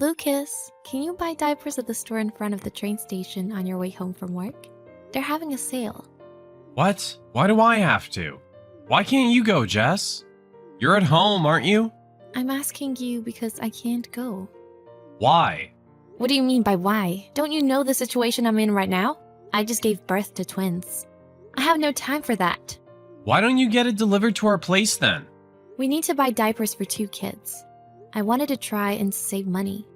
Lucas, can you buy diapers at the store in front of the train station on your way home from work? They're having a sale. What? Why do I have to? Why can't you go, Jess? You're at home, aren't you? I'm asking you because I can't go. Why? What do you mean by why? Don't you know the situation I'm in right now? I just gave birth to twins. I have no time for that. Why don't you get it delivered to our place then? We need to buy diapers for 2 kids. I wanted to try and save money.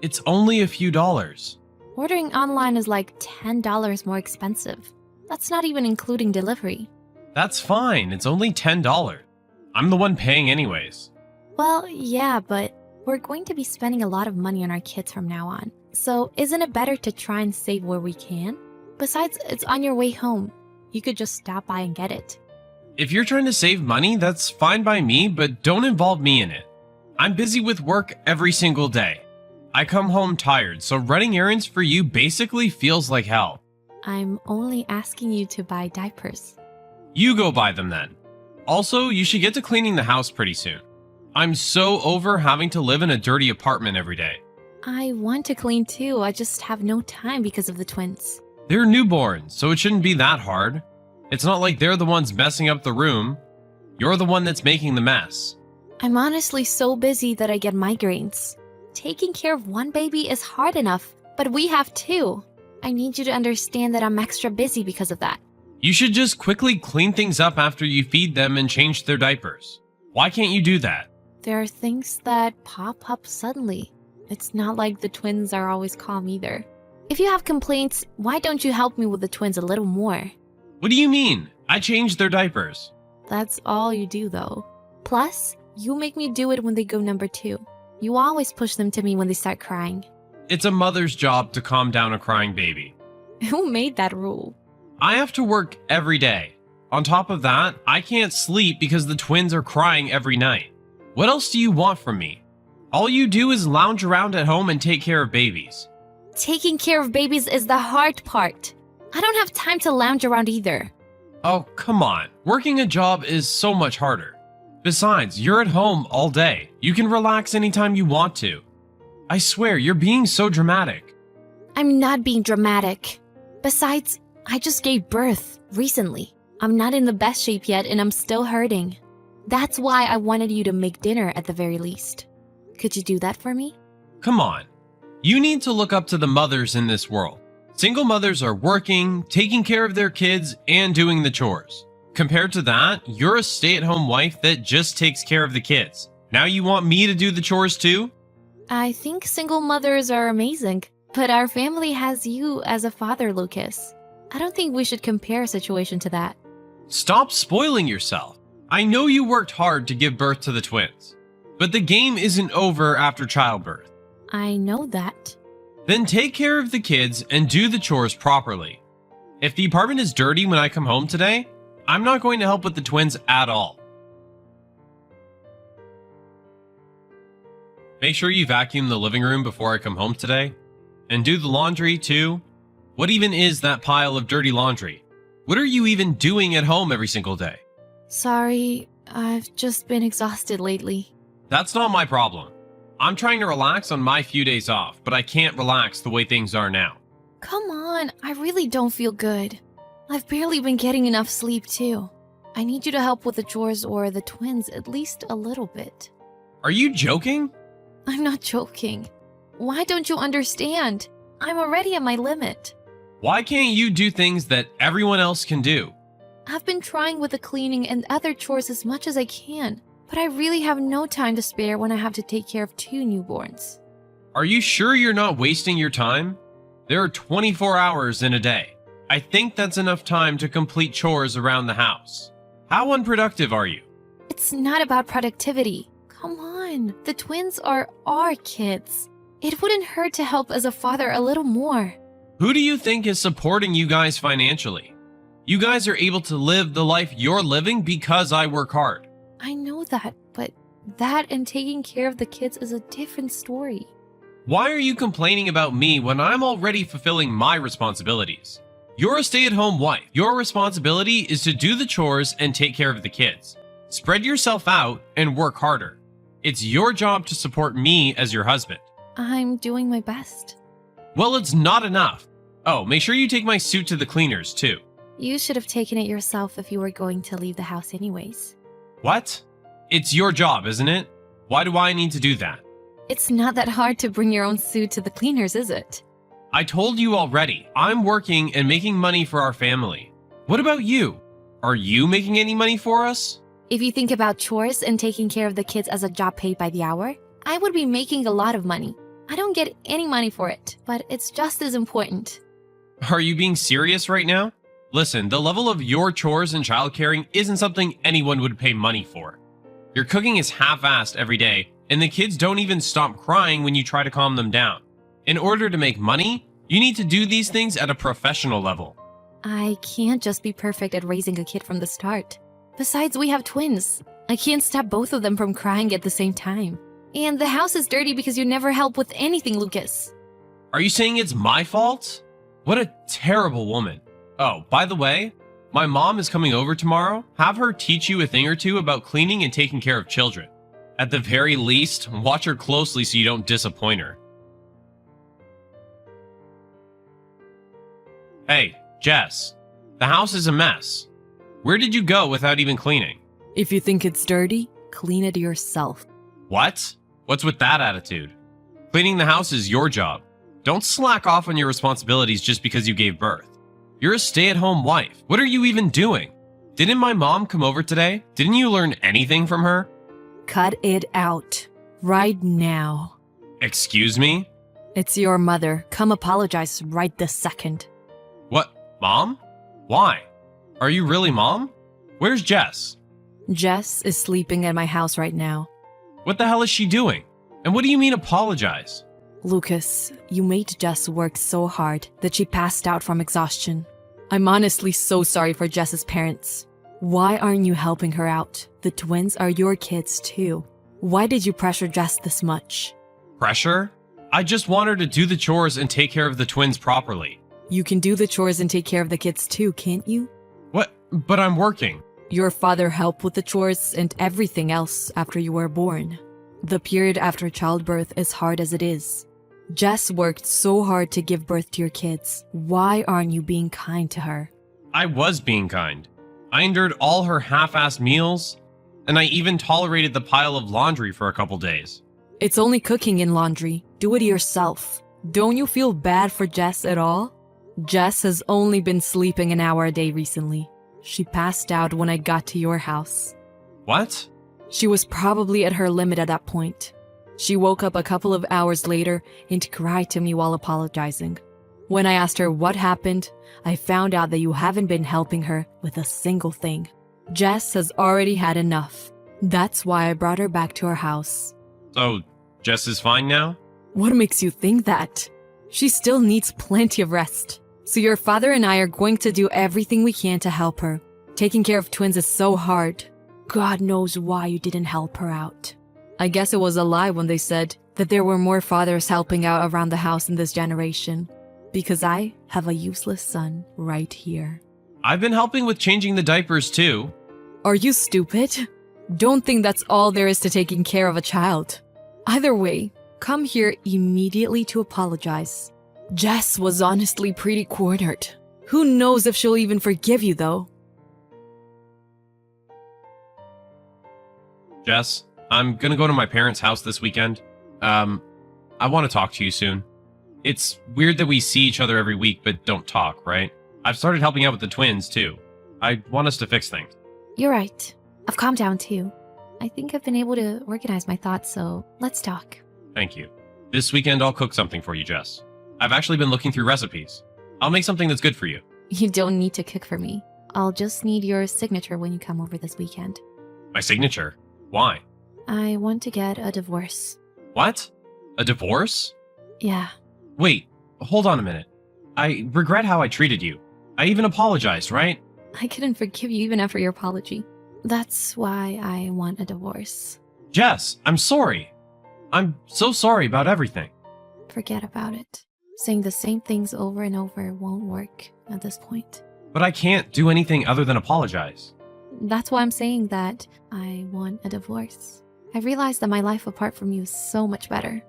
It's only a few dollars. Ordering online is like $10 more expensive. That's not even including delivery. That's fine, it's only $10. I'm the one paying anyways. Well, yeah, but we're going to be spending a lot of money on our kids from now on. So isn't it better to try and save where we can? Besides, it's on your way home. You could just stop by and get it. If you're trying to save money, that's fine by me, but don't involve me in it. I'm busy with work every single day. I come home tired, so running errands for you basically feels like hell. I'm only asking you to buy diapers. You go buy them then. Also, you should get to cleaning the house pretty soon. I'm so over having to live in a dirty apartment every day. I want to clean too, I just have no time because of the twins. They're newborns, so it shouldn't be that hard. It's not like they're the ones messing up the room. You're the one that's making the mess. I'm honestly so busy that I get migraines. Taking care of one baby is hard enough, but we have 2. I need you to understand that I'm extra busy because of that. You should just quickly clean things up after you feed them and change their diapers. Why can't you do that? There are things that pop up suddenly. It's not like the twins are always calm either. If you have complaints, why don't you help me with the twins a little more? What do you mean? I changed their diapers. That's all you do though. Plus, you make me do it when they go number 2. You always push them to me when they start crying. It's a mother's job to calm down a crying baby. Who made that rule? I have to work every day. On top of that, I can't sleep because the twins are crying every night. What else do you want from me? All you do is lounge around at home and take care of babies. Taking care of babies is the hard part. I don't have time to lounge around either. Oh, come on. Working a job is so much harder. Besides, you're at home all day. You can relax anytime you want to. I swear, you're being so dramatic. I'm not being dramatic. Besides, I just gave birth recently. I'm not in the best shape yet and I'm still hurting. That's why I wanted you to make dinner at the very least. Could you do that for me? Come on. You need to look up to the mothers in this world. Single mothers are working, taking care of their kids, and doing the chores. Compared to that, you're a stay-at-home wife that just takes care of the kids. Now you want me to do the chores too? I think single mothers are amazing, but our family has you as a father, Lucas. I don't think we should compare a situation to that. Stop spoiling yourself. I know you worked hard to give birth to the twins, but the game isn't over after childbirth. I know that. Then take care of the kids and do the chores properly. If the apartment is dirty when I come home today, I'm not going to help with the twins at all. Make sure you vacuum the living room before I come home today. And do the laundry too. What even is that pile of dirty laundry? What are you even doing at home every single day? Sorry, I've just been exhausted lately. That's not my problem. I'm trying to relax on my few days off, but I can't relax the way things are now. Come on, I really don't feel good. I've barely been getting enough sleep too. I need you to help with the chores or the twins at least a little bit. Are you joking? I'm not joking. Why don't you understand? I'm already at my limit. Why can't you do things that everyone else can do? I've been trying with the cleaning and other chores as much as I can, but I really have no time to spare when I have to take care of 2 newborns. Are you sure you're not wasting your time? There are 24 hours in a day. I think that's enough time to complete chores around the house. How unproductive are you? It's not about productivity. Come on, the twins are our kids. It wouldn't hurt to help as a father a little more. Who do you think is supporting you guys financially? You guys are able to live the life you're living because I work hard. I know that, but that and taking care of the kids is a different story. Why are you complaining about me when I'm already fulfilling my responsibilities? You're a stay-at-home wife. Your responsibility is to do the chores and take care of the kids. Spread yourself out and work harder. It's your job to support me as your husband. I'm doing my best. Well, it's not enough. Oh, make sure you take my suit to the cleaners, too. You should have taken it yourself if you were going to leave the house anyways. What? It's your job, isn't it? Why do I need to do that? It's not that hard to bring your own suit to the cleaners, is it? I told you already, I'm working and making money for our family. What about you? Are you making any money for us? If you think about chores and taking care of the kids as a job paid by the hour, I would be making a lot of money. I don't get any money for it, but it's just as important. Are you being serious right now? Listen, the level of your chores and childcaring isn't something anyone would pay money for. Your cooking is half-assed every day, and the kids don't even stop crying when you try to calm them down. In order to make money, you need to do these things at a professional level. I can't just be perfect at raising a kid from the start. Besides, we have twins. I can't stop both of them from crying at the same time. And the house is dirty because you never help with anything, Lucas. Are you saying it's my fault? What a terrible woman. Oh, by the way, my mom is coming over tomorrow. Have her teach you a thing or two about cleaning and taking care of children. At the very least, watch her closely so you don't disappoint her. Hey, Jess, the house is a mess. Where did you go without even cleaning? If you think it's dirty, clean it yourself. What? What's with that attitude? Cleaning the house is your job. Don't slack off on your responsibilities just because you gave birth. You're a stay-at-home wife. What are you even doing? Didn't my mom come over today? Didn't you learn anything from her? Cut it out. Right now. Excuse me? It's your mother. Come apologize right this second. What? Mom? Why? Are you really mom? Where's Jess? Jess is sleeping at my house right now. What the hell is she doing? And what do you mean apologize? Lucas, you made Jess work so hard that she passed out from exhaustion. I'm honestly so sorry for Jess's parents. Why aren't you helping her out? The twins are your kids too. Why did you pressure Jess this much? Pressure? I just want her to do the chores and take care of the twins properly. You can do the chores and take care of the kids too, can't you? What? But I'm working. Your father helped with the chores and everything else after you were born. The period after childbirth is hard as it is. Jess worked so hard to give birth to your kids. Why aren't you being kind to her? I was being kind. I endured all her half-assed meals, and I even tolerated the pile of laundry for a couple days. It's only cooking and laundry. Do it yourself. Don't you feel bad for Jess at all? Jess has only been sleeping an hour a day recently. She passed out when I got to your house. What? She was probably at her limit at that point. She woke up a couple of hours later and cried to me while apologizing. When I asked her what happened, I found out that you haven't been helping her with a single thing. Jess has already had enough. That's why I brought her back to our house. So, Jess is fine now? What makes you think that? She still needs plenty of rest. So your father and I are going to do everything we can to help her. Taking care of twins is so hard. God knows why you didn't help her out. I guess it was a lie when they said that there were more fathers helping out around the house in this generation. Because I have a useless son right here. I've been helping with changing the diapers too. Are you stupid? Don't think that's all there is to taking care of a child. Either way, come here immediately to apologize. Jess was honestly pretty cornered. Who knows if she'll even forgive you though? Jess, I'm gonna go to my parents' house this weekend. I want to talk to you soon. It's weird that we see each other every week but don't talk, right? I've started helping out with the twins too. I want us to fix things. You're right. I've calmed down too. I think I've been able to organize my thoughts, so let's talk. Thank you. This weekend I'll cook something for you, Jess. I've actually been looking through recipes. I'll make something that's good for you. You don't need to cook for me. I'll just need your signature when you come over this weekend. My signature? Why? I want to get a divorce. What? A divorce? Yeah. Wait, hold on a minute. I regret how I treated you. I even apologized, right? I couldn't forgive you even after your apology. That's why I want a divorce. Jess, I'm sorry. I'm so sorry about everything. Forget about it. Saying the same things over and over won't work at this point. But I can't do anything other than apologize. That's why I'm saying that I want a divorce. I realized that my life apart from you is so much better.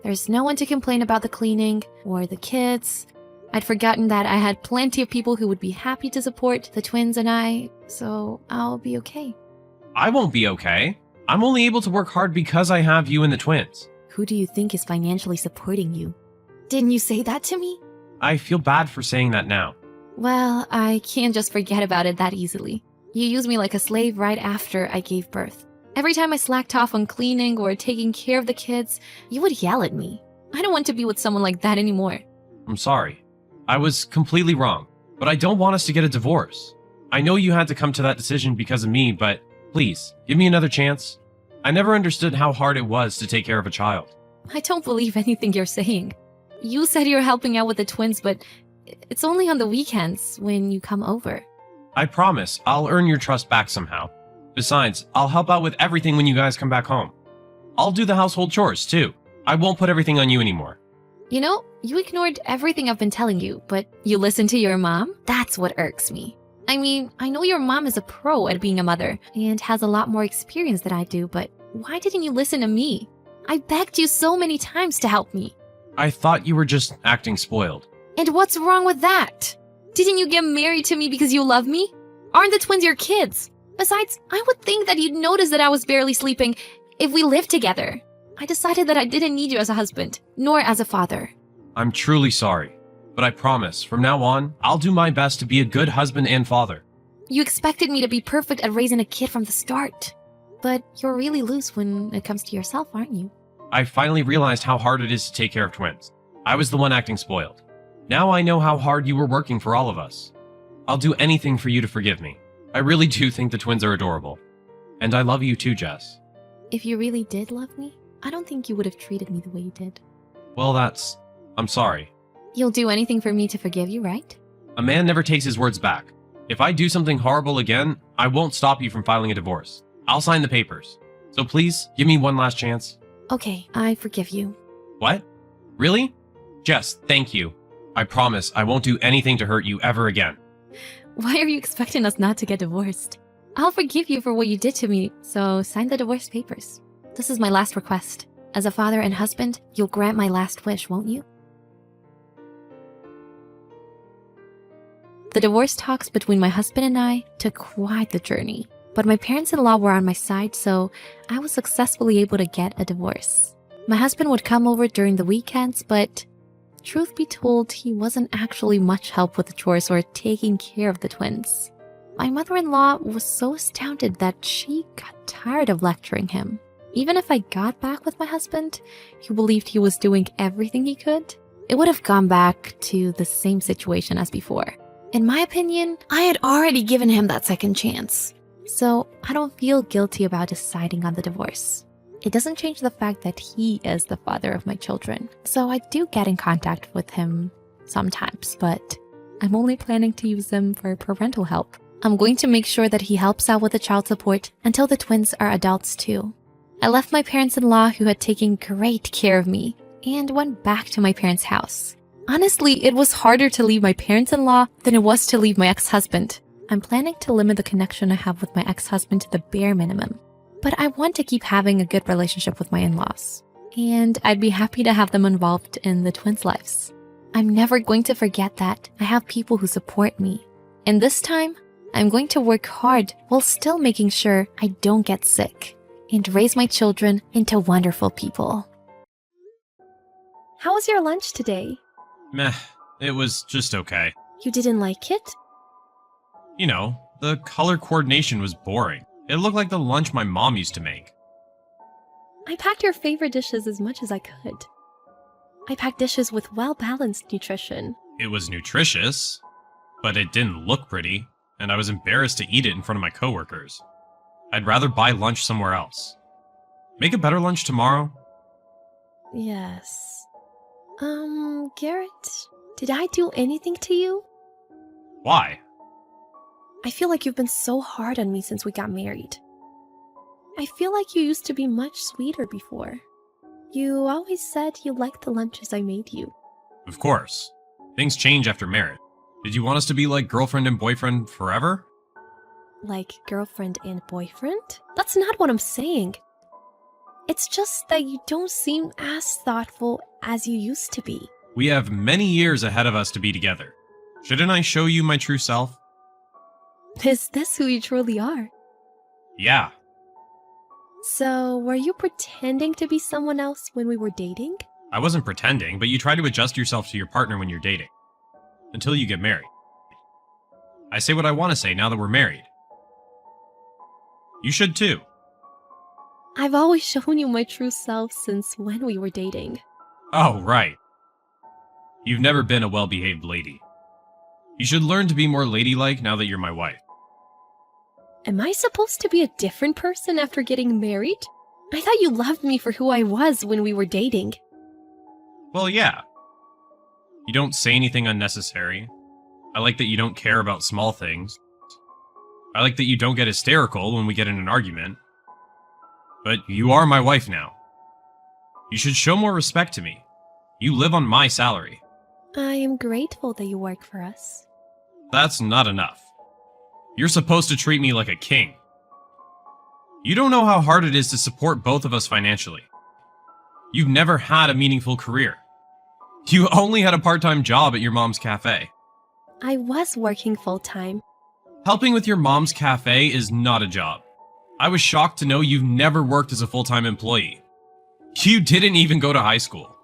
There's no one to complain about the cleaning or the kids. I'd forgotten that I had plenty of people who would be happy to support the twins and I, so I'll be okay. I won't be okay. I'm only able to work hard because I have you and the twins. Who do you think is financially supporting you? Didn't you say that to me? I feel bad for saying that now. Well, I can't just forget about it that easily. You used me like a slave right after I gave birth. Every time I slacked off on cleaning or taking care of the kids, you would yell at me. I don't want to be with someone like that anymore. I'm sorry. I was completely wrong, but I don't want us to get a divorce. I know you had to come to that decision because of me, but please, give me another chance. I never understood how hard it was to take care of a child. I don't believe anything you're saying. You said you're helping out with the twins, but it's only on the weekends when you come over. I promise I'll earn your trust back somehow. Besides, I'll help out with everything when you guys come back home. I'll do the household chores too. I won't put everything on you anymore. You know, you ignored everything I've been telling you, but you listened to your mom? That's what irks me. I mean, I know your mom is a pro at being a mother and has a lot more experience than I do, but why didn't you listen to me? I begged you so many times to help me. I thought you were just acting spoiled. And what's wrong with that? Didn't you get married to me because you love me? Aren't the twins your kids? Besides, I would think that you'd notice that I was barely sleeping if we lived together. I decided that I didn't need you as a husband, nor as a father. I'm truly sorry, but I promise from now on, I'll do my best to be a good husband and father. You expected me to be perfect at raising a kid from the start. But you're really loose when it comes to yourself, aren't you? I finally realized how hard it is to take care of twins. I was the one acting spoiled. Now I know how hard you were working for all of us. I'll do anything for you to forgive me. I really do think the twins are adorable. And I love you too, Jess. If you really did love me, I don't think you would have treated me the way you did. Well, I'm sorry. You'll do anything for me to forgive you, right? A man never takes his words back. If I do something horrible again, I won't stop you from filing a divorce. I'll sign the papers. So please, give me one last chance. Okay, I forgive you. What? Really? Jess, thank you. I promise I won't do anything to hurt you ever again. Why are you expecting us not to get divorced? I'll forgive you for what you did to me, so sign the divorce papers. This is my last request. As a father and husband, you'll grant my last wish, won't you? The divorce talks between my husband and I took quite the journey, but my parents-in-law were on my side, so I was successfully able to get a divorce. My husband would come over during the weekends, but truth be told, he wasn't actually much help with the chores or taking care of the twins. My mother-in-law was so astounded that she got tired of lecturing him. Even if I got back with my husband, who believed he was doing everything he could, it would have gone back to the same situation as before. In my opinion, I had already given him that second chance, so I don't feel guilty about deciding on the divorce. It doesn't change the fact that he is the father of my children, so I do get in contact with him sometimes, but I'm only planning to use them for parental help. I'm going to make sure that he helps out with the child support until the twins are adults too. I left my parents-in-law who had taken great care of me and went back to my parents' house. Honestly, it was harder to leave my parents-in-law than it was to leave my ex-husband. I'm planning to limit the connection I have with my ex-husband to the bare minimum, but I want to keep having a good relationship with my in-laws, and I'd be happy to have them involved in the twins' lives. I'm never going to forget that I have people who support me, and this time, I'm going to work hard while still making sure I don't get sick and raise my children into wonderful people. How was your lunch today? Meh, it was just okay. You didn't like it? You know, the color coordination was boring. It looked like the lunch my mom used to make. I packed your favorite dishes as much as I could. I packed dishes with well-balanced nutrition. It was nutritious, but it didn't look pretty, and I was embarrassed to eat it in front of my coworkers. I'd rather buy lunch somewhere else. Make a better lunch tomorrow? Yes. Garrett, did I do anything to you? Why? I feel like you've been so hard on me since we got married. I feel like you used to be much sweeter before. You always said you liked the lunches I made you. Of course. Things change after marriage. Did you want us to be like girlfriend and boyfriend forever? Like girlfriend and boyfriend? That's not what I'm saying. It's just that you don't seem as thoughtful as you used to be. We have many years ahead of us to be together. Shouldn't I show you my true self? Is this who you truly are? Yeah. So, were you pretending to be someone else when we were dating? I wasn't pretending, but you try to adjust yourself to your partner when you're dating. Until you get married. I say what I want to say now that we're married. You should too. I've always shown you my true self since when we were dating. Oh, right. You've never been a well-behaved lady. You should learn to be more ladylike now that you're my wife. Am I supposed to be a different person after getting married? I thought you loved me for who I was when we were dating. Well, yeah. You don't say anything unnecessary. I like that you don't care about small things. I like that you don't get hysterical when we get in an argument. But you are my wife now. You should show more respect to me. You live on my salary. I am grateful that you work for us. That's not enough. You're supposed to treat me like a king. You don't know how hard it is to support both of us financially. You've never had a meaningful career. You only had a part-time job at your mom's cafe. I was working full-time. Helping with your mom's cafe is not a job. I was shocked to know you've never worked as a full-time employee. You didn't even go to high school.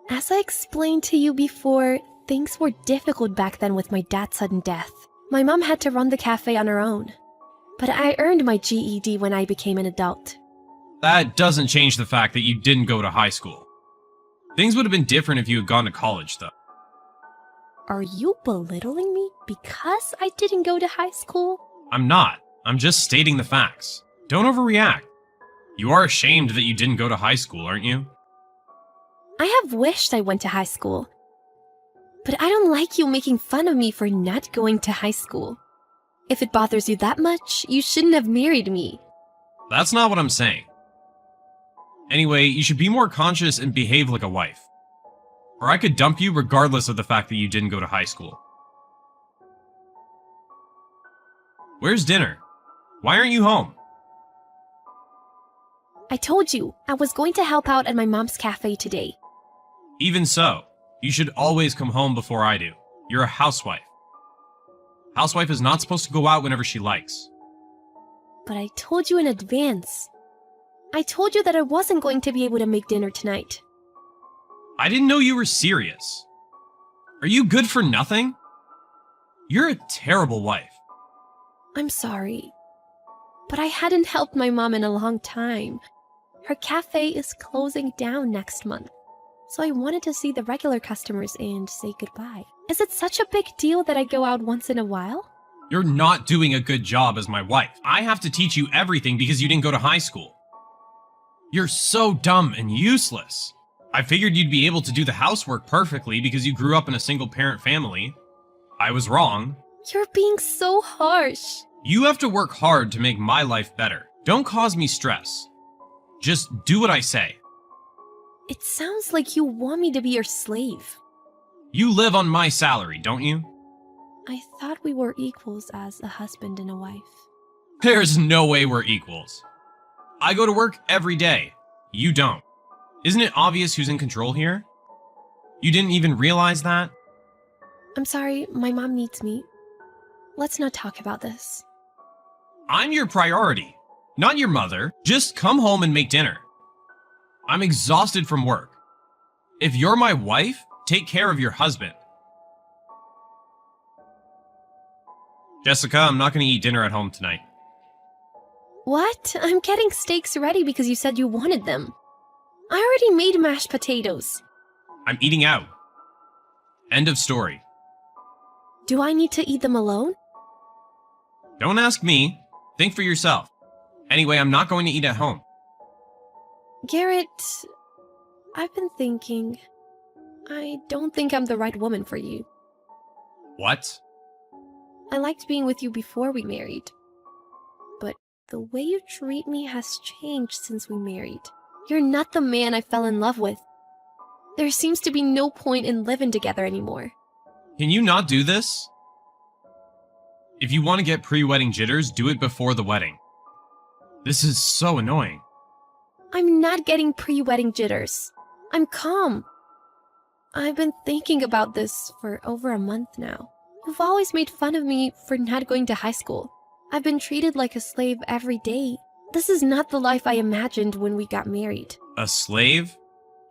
As I explained to you before, things were difficult back then with my dad's sudden death. My mom had to run the cafe on her own. But I earned my GED when I became an adult. That doesn't change the fact that you didn't go to high school. Things would have been different if you had gone to college, though. Are you belittling me because I didn't go to high school? I'm not. I'm just stating the facts. Don't overreact. You are ashamed that you didn't go to high school, aren't you? I have wished I went to high school. But I don't like you making fun of me for not going to high school. If it bothers you that much, you shouldn't have married me. That's not what I'm saying. Anyway, you should be more conscious and behave like a wife. Or I could dump you regardless of the fact that you didn't go to high school. Where's dinner? Why aren't you home? I told you, I was going to help out at my mom's cafe today. Even so, you should always come home before I do. You're a housewife. Housewife is not supposed to go out whenever she likes. But I told you in advance. I told you that I wasn't going to be able to make dinner tonight. I didn't know you were serious. Are you good for nothing? You're a terrible wife. I'm sorry. But I hadn't helped my mom in a long time. Her cafe is closing down next month. So I wanted to see the regular customers and say goodbye. Is it such a big deal that I go out once in a while? You're not doing a good job as my wife. I have to teach you everything because you didn't go to high school. You're so dumb and useless. I figured you'd be able to do the housework perfectly because you grew up in a single-parent family. I was wrong. You're being so harsh. You have to work hard to make my life better. Don't cause me stress. Just do what I say. It sounds like you want me to be your slave. You live on my salary, don't you? I thought we were equals as a husband and a wife. There's no way we're equals. I go to work every day. You don't. Isn't it obvious who's in control here? You didn't even realize that? I'm sorry, my mom needs me. Let's not talk about this. I'm your priority, not your mother. Just come home and make dinner. I'm exhausted from work. If you're my wife, take care of your husband. Jessica, I'm not going to eat dinner at home tonight. What? I'm getting steaks ready because you said you wanted them. I already made mashed potatoes. I'm eating out. End of story. Do I need to eat them alone? Don't ask me. Think for yourself. Anyway, I'm not going to eat at home. Garrett, I've been thinking. I don't think I'm the right woman for you. What? I liked being with you before we married. But the way you treat me has changed since we married. You're not the man I fell in love with. There seems to be no point in living together anymore. Can you not do this? If you want to get pre-wedding jitters, do it before the wedding. This is so annoying. I'm not getting pre-wedding jitters. I'm calm. I've been thinking about this for over a month now. You've always made fun of me for not going to high school. I've been treated like a slave every day. This is not the life I imagined when we got married. A slave?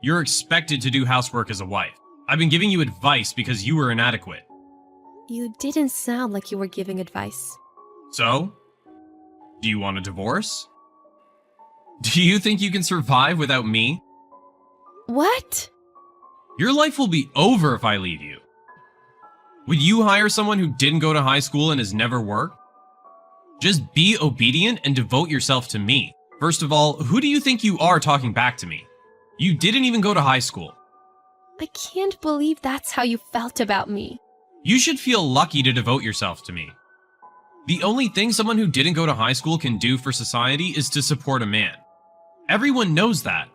You're expected to do housework as a wife. I've been giving you advice because you were inadequate. You didn't sound like you were giving advice. So? Do you want a divorce? Do you think you can survive without me? What? Your life will be over if I leave you. Would you hire someone who didn't go to high school and has never worked? Just be obedient and devote yourself to me. First of all, who do you think you are talking back to me? You didn't even go to high school. I can't believe that's how you felt about me. You should feel lucky to devote yourself to me. The only thing someone who didn't go to high school can do for society is to support a man. Everyone knows that.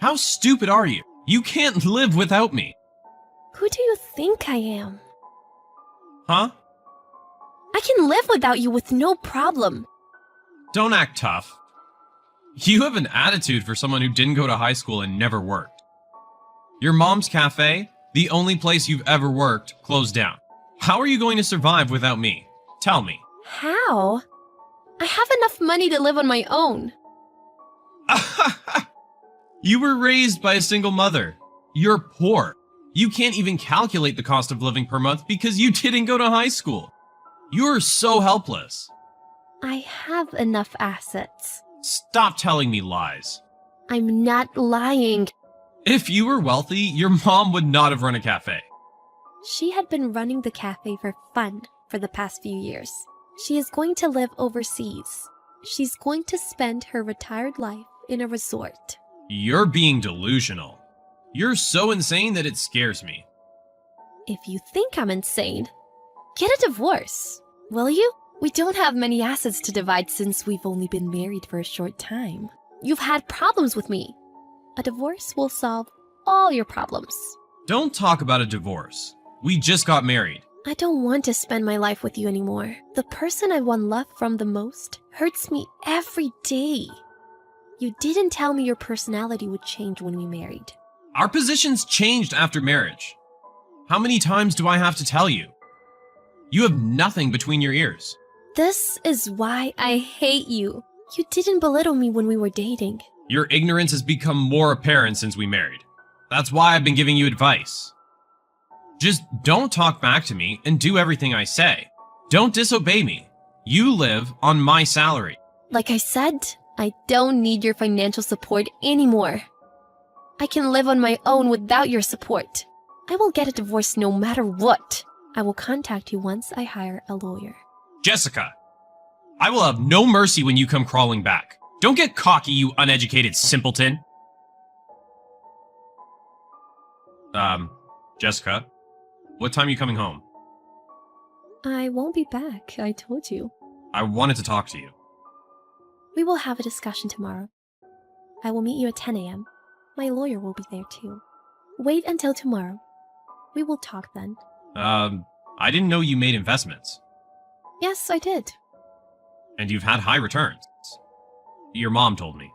How stupid are you? You can't live without me. Who do you think I am? Huh? I can live without you with no problem. Don't act tough. You have an attitude for someone who didn't go to high school and never worked. Your mom's cafe, the only place you've ever worked, closed down. How are you going to survive without me? Tell me. How? I have enough money to live on my own. You were raised by a single mother. You're poor. You can't even calculate the cost of living per month because you didn't go to high school. You're so helpless. I have enough assets. Stop telling me lies. I'm not lying. If you were wealthy, your mom would not have run a cafe. She had been running the cafe for fun for the past few years. She is going to live overseas. She's going to spend her retired life in a resort. You're being delusional. You're so insane that it scares me. If you think I'm insane, get a divorce, will you? We don't have many assets to divide since we've only been married for a short time. You've had problems with me. A divorce will solve all your problems. Don't talk about a divorce. We just got married. I don't want to spend my life with you anymore. The person I want love from the most hurts me every day. You didn't tell me your personality would change when we married. Our positions changed after marriage. How many times do I have to tell you? You have nothing between your ears. This is why I hate you. You didn't belittle me when we were dating. Your ignorance has become more apparent since we married. That's why I've been giving you advice. Just don't talk back to me and do everything I say. Don't disobey me. You live on my salary. Like I said, I don't need your financial support anymore. I can live on my own without your support. I will get a divorce no matter what. I will contact you once I hire a lawyer. Jessica, I will have no mercy when you come crawling back. Don't get cocky, you uneducated simpleton. Jessica, what time are you coming home? I won't be back, I told you. I wanted to talk to you. We will have a discussion tomorrow. I will meet you at 10 a.m. My lawyer will be there too. Wait until tomorrow. We will talk then. I didn't know you made investments. Yes, I did. And you've had high returns. Your mom told me.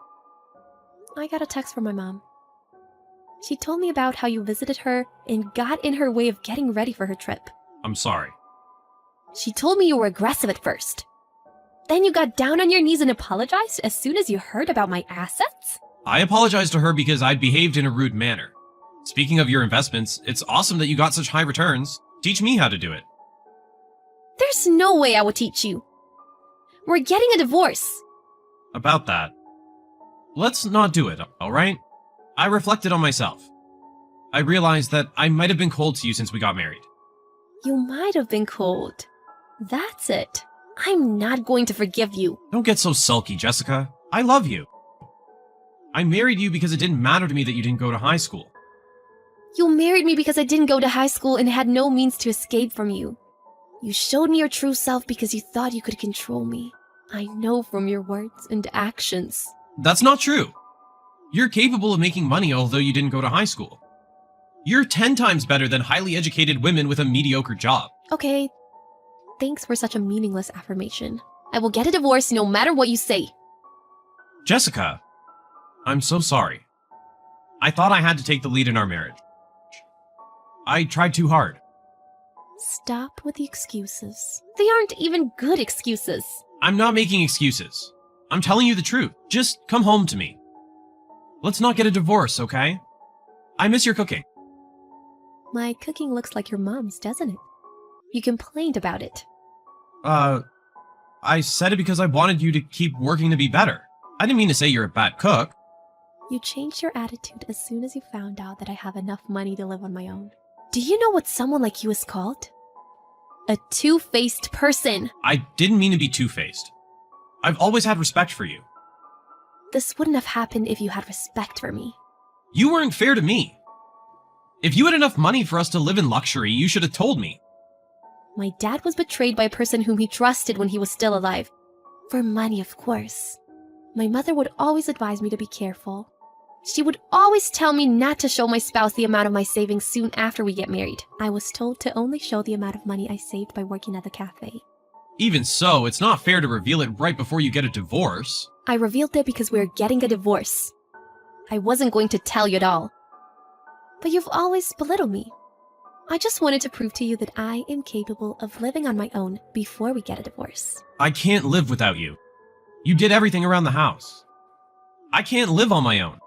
I got a text from my mom. She told me about how you visited her and got in her way of getting ready for her trip. I'm sorry. She told me you were aggressive at first. Then you got down on your knees and apologized as soon as you heard about my assets? I apologized to her because I'd behaved in a rude manner. Speaking of your investments, it's awesome that you got such high returns. Teach me how to do it. There's no way I will teach you. We're getting a divorce. About that, let's not do it, alright? I reflected on myself. I realized that I might have been cold to you since we got married. You might have been cold. That's it. I'm not going to forgive you. Don't get so sulky, Jessica. I love you. I married you because it didn't matter to me that you didn't go to high school. You married me because I didn't go to high school and had no means to escape from you. You showed me your true self because you thought you could control me. I know from your words and actions. That's not true. You're capable of making money although you didn't go to high school. You're 10 times better than highly educated women with a mediocre job. Okay, thanks for such a meaningless affirmation. I will get a divorce no matter what you say. Jessica, I'm so sorry. I thought I had to take the lead in our marriage. I tried too hard. Stop with the excuses. They aren't even good excuses. I'm not making excuses. I'm telling you the truth. Just come home to me. Let's not get a divorce, okay? I miss your cooking. My cooking looks like your mom's, doesn't it? You complained about it. I said it because I wanted you to keep working to be better. I didn't mean to say you're a bad cook. You changed your attitude as soon as you found out that I have enough money to live on my own. Do you know what someone like you is called? A two-faced person. I didn't mean to be two-faced. I've always had respect for you. This wouldn't have happened if you had respect for me. You weren't fair to me. If you had enough money for us to live in luxury, you should have told me. My dad was betrayed by a person whom he trusted when he was still alive. For money, of course. My mother would always advise me to be careful. She would always tell me not to show my spouse the amount of my savings soon after we get married. I was told to only show the amount of money I saved by working at the cafe. Even so, it's not fair to reveal it right before you get a divorce. I revealed it because we were getting a divorce. I wasn't going to tell you at all. But you've always belittled me. I just wanted to prove to you that I am capable of living on my own before we get a divorce. I can't live without you. You did everything around the house. I can't live on my own.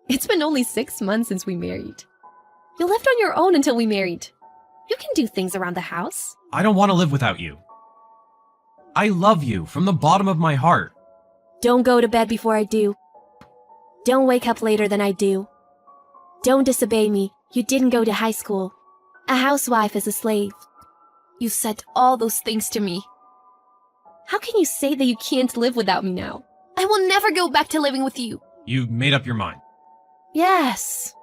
It's been only 6 months since we married. You lived on your own until we married. You can do things around the house. I don't want to live without you. I love you from the bottom of my heart. Don't go to bed before I do. Don't wake up later than I do. Don't disobey me. You didn't go to high school. A housewife is a slave. You said all those things to me. How can you say that you can't live without me now? I will never go back to living with you. You've made up your mind. Yes.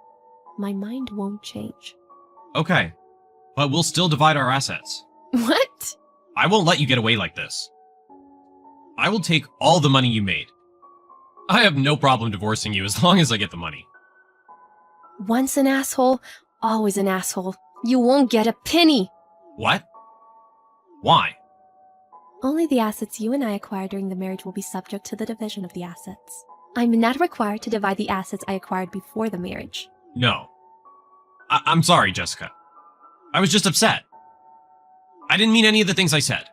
My mind won't change. Okay, but we'll still divide our assets. What? I won't let you get away like this. I will take all the money you made. I have no problem divorcing you as long as I get the money. Once an asshole, always an asshole. You won't get a penny. What? Why? Only the assets you and I acquired during the marriage will be subject to the division of the assets. I'm not required to divide the assets I acquired before the marriage. No. I'm sorry, Jessica. I was just upset. I didn't mean any of the things I said.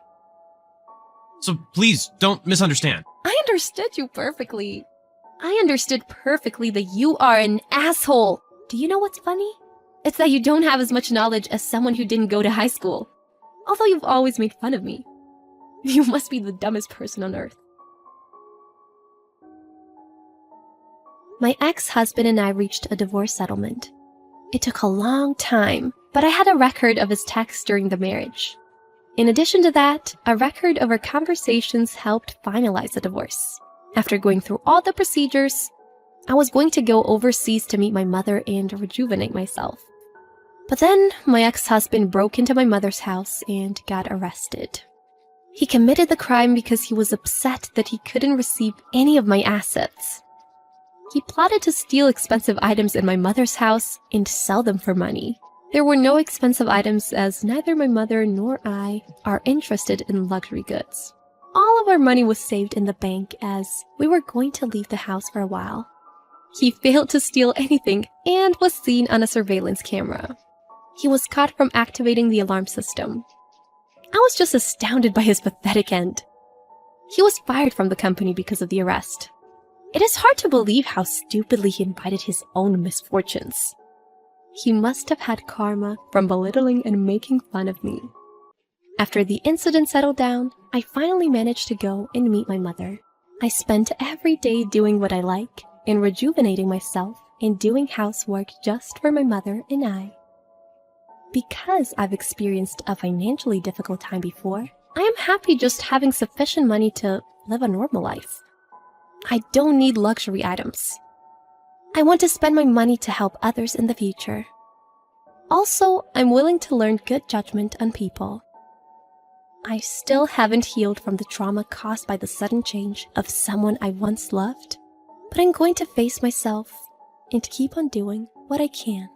So please, don't misunderstand. I understood you perfectly. I understood perfectly that you are an asshole. Do you know what's funny? It's that you don't have as much knowledge as someone who didn't go to high school. Although you've always made fun of me. You must be the dumbest person on earth. My ex-husband and I reached a divorce settlement. It took a long time, but I had a record of his texts during the marriage. In addition to that, a record of our conversations helped finalize the divorce. After going through all the procedures, I was going to go overseas to meet my mother and rejuvenate myself. But then my ex-husband broke into my mother's house and got arrested. He committed the crime because he was upset that he couldn't receive any of my assets. He plotted to steal expensive items in my mother's house and sell them for money. There were no expensive items as neither my mother nor I are interested in luxury goods. All of our money was saved in the bank as we were going to leave the house for a while. He failed to steal anything and was seen on a surveillance camera. He was caught from activating the alarm system. I was just astounded by his pathetic end. He was fired from the company because of the arrest. It is hard to believe how stupidly he invited his own misfortunes. He must have had karma from belittling and making fun of me. After the incident settled down, I finally managed to go and meet my mother. I spent every day doing what I like and rejuvenating myself and doing housework just for my mother and I. Because I've experienced a financially difficult time before, I am happy just having sufficient money to live a normal life. I don't need luxury items. I want to spend my money to help others in the future. Also, I'm willing to learn good judgment on people. I still haven't healed from the trauma caused by the sudden change of someone I once loved, but I'm going to face myself and keep on doing what I can.